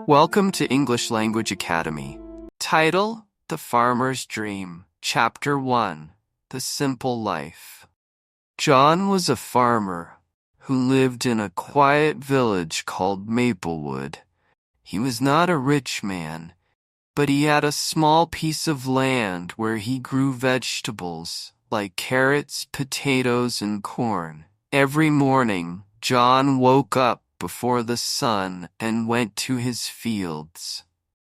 Welcome to English Language Academy. Title: The Farmer's Dream. Chapter 1: The Simple Life. John was a farmer who lived in a quiet village called Maplewood. He was not a rich man, but he had a small piece of land where he grew vegetables like carrots, potatoes, and corn. Every morning, John woke up before the sun and went to his fields.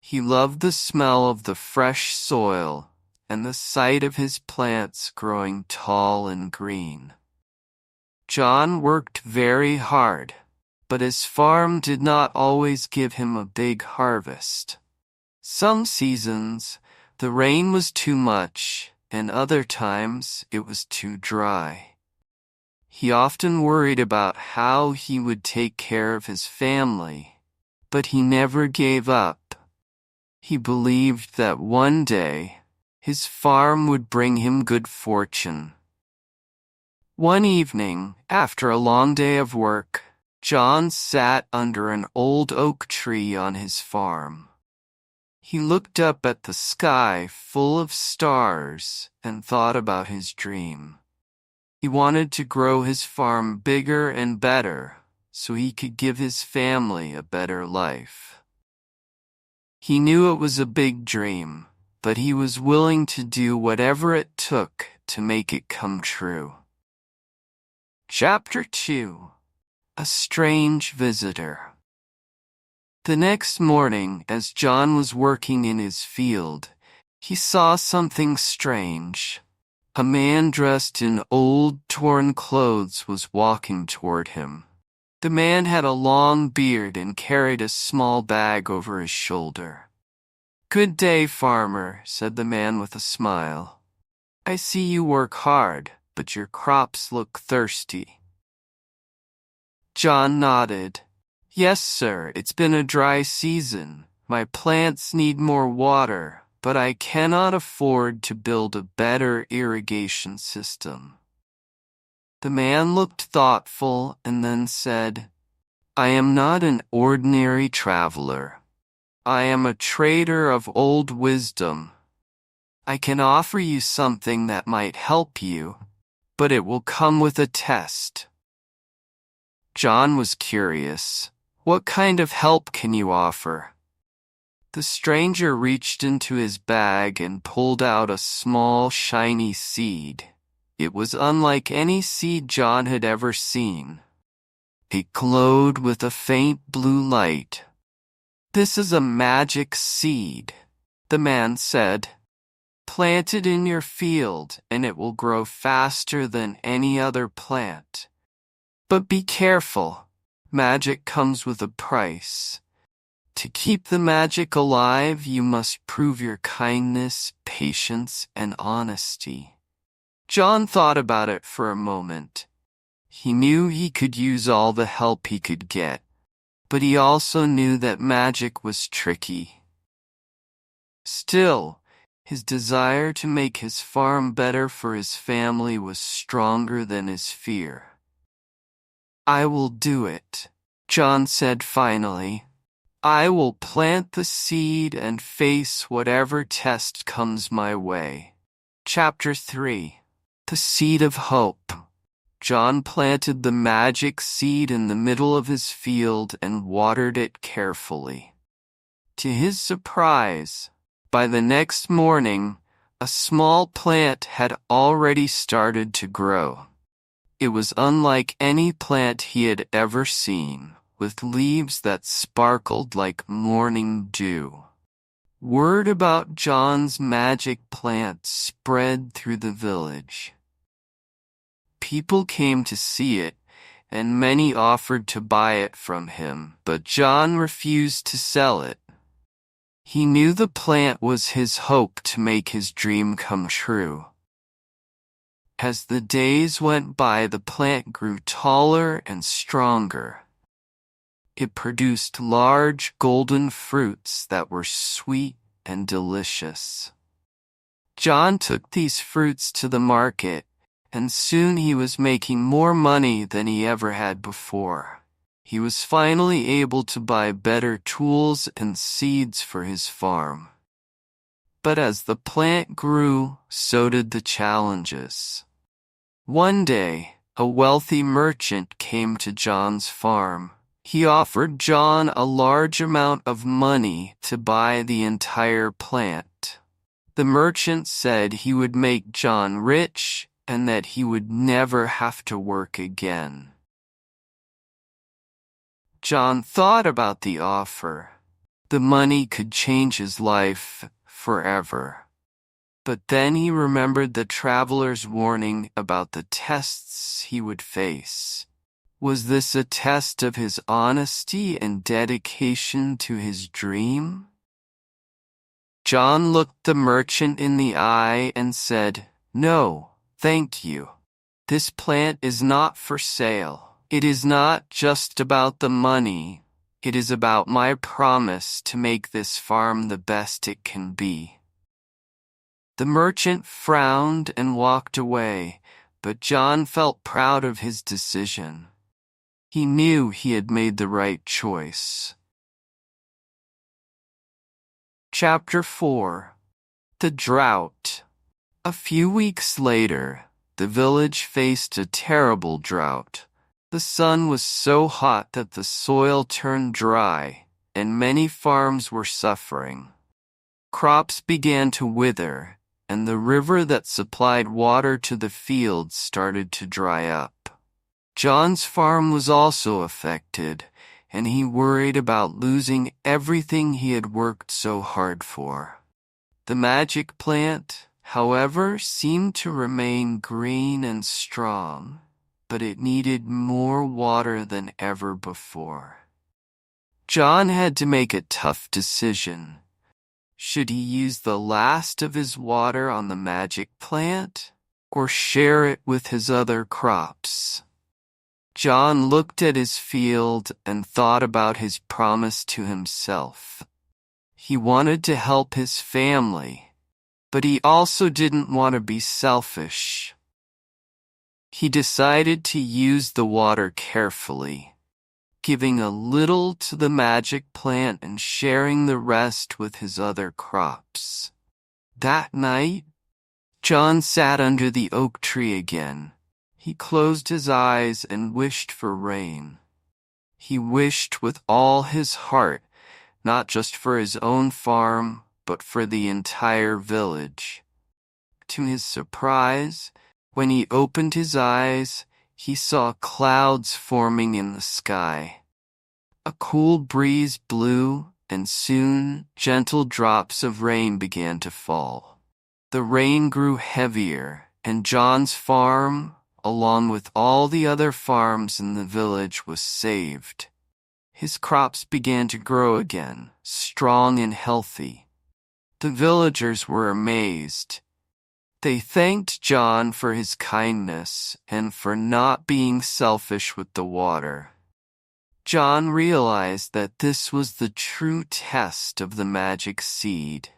He loved the smell of the fresh soil and the sight of his plants growing tall and green. John worked very hard, but his farm did not always give him a big harvest. Some seasons, the rain was too much, and other times it was too dry. He often worried about how he would take care of his family, but he never gave up. He believed that one day his farm would bring him good fortune. One evening, after a long day of work, John sat under an old oak tree on his farm. He looked up at the sky full of stars and thought about his dream. He wanted to grow his farm bigger and better so he could give his family a better life. He knew it was a big dream, but he was willing to do whatever it took to make it come true. Chapter 2: A Strange Visitor. The next morning, as John was working in his field, he saw something strange. A man dressed in old, torn clothes was walking toward him. The man had a long beard and carried a small bag over his shoulder. "Good day, farmer," said the man with a smile. "I see you work hard, but your crops look thirsty." John nodded. "Yes, sir, it's been a dry season. My plants need more water, but I cannot afford to build a better irrigation system." The man looked thoughtful and then said, "I am not an ordinary traveler. I am a trader of old wisdom. I can offer you something that might help you, but it will come with a test." John was curious. "What kind of help can you offer?" The stranger reached into his bag and pulled out a small, shiny seed. It was unlike any seed John had ever seen. It glowed with a faint blue light. "This is a magic seed," the man said. "Plant it in your field and it will grow faster than any other plant. But be careful. Magic comes with a price. To keep the magic alive, you must prove your kindness, patience, and honesty." John thought about it for a moment. He knew he could use all the help he could get, but he also knew that magic was tricky. Still, his desire to make his farm better for his family was stronger than his fear. "I will do it," John said finally. "I will plant the seed and face whatever test comes my way." Chapter 3: The Seed of Hope. John planted the magic seed in the middle of his field and watered it carefully. To his surprise, by the next morning, a small plant had already started to grow. It was unlike any plant he had ever seen, with leaves that sparkled like morning dew. Word about John's magic plant spread through the village. People came to see it, and many offered to buy it from him, but John refused to sell it. He knew the plant was his hope to make his dream come true. As the days went by, the plant grew taller and stronger. It produced large golden fruits that were sweet and delicious. John took these fruits to the market, and soon he was making more money than he ever had before. He was finally able to buy better tools and seeds for his farm. But as the plant grew, so did the challenges. One day, a wealthy merchant came to John's farm. He offered John a large amount of money to buy the entire plant. The merchant said he would make John rich and that he would never have to work again. John thought about the offer. The money could change his life forever. But then he remembered the traveler's warning about the tests he would face. Was this a test of his honesty and dedication to his dream? John looked the merchant in the eye and said, "No, thank you. This plant is not for sale. It is not just about the money. It is about my promise to make this farm the best it can be." The merchant frowned and walked away, but John felt proud of his decision. He knew he had made the right choice. Chapter 4. The Drought. A few weeks later, the village faced a terrible drought. The sun was so hot that the soil turned dry, and many farms were suffering. Crops began to wither, and the river that supplied water to the fields started to dry up. John's farm was also affected, and he worried about losing everything he had worked so hard for. The magic plant, however, seemed to remain green and strong, but it needed more water than ever before. John had to make a tough decision. Should he use the last of his water on the magic plant, or share it with his other crops? John looked at his field and thought about his promise to himself. He wanted to help his family, but he also didn't want to be selfish. He decided to use the water carefully, giving a little to the magic plant and sharing the rest with his other crops. That night, John sat under the oak tree again. He closed his eyes and wished for rain. He wished with all his heart, not just for his own farm, but for the entire village. To his surprise, when he opened his eyes, he saw clouds forming in the sky. A cool breeze blew, and soon gentle drops of rain began to fall. The rain grew heavier, and John's farm, along with all the other farms in the village, was saved. His crops began to grow again, strong and healthy. The villagers were amazed. They thanked John for his kindness and for not being selfish with the water. John realized that this was the true test of the magic seed,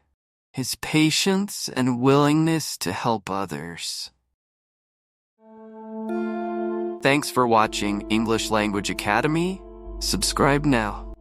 his patience and willingness to help others. Thanks for watching English Language Academy. Subscribe now.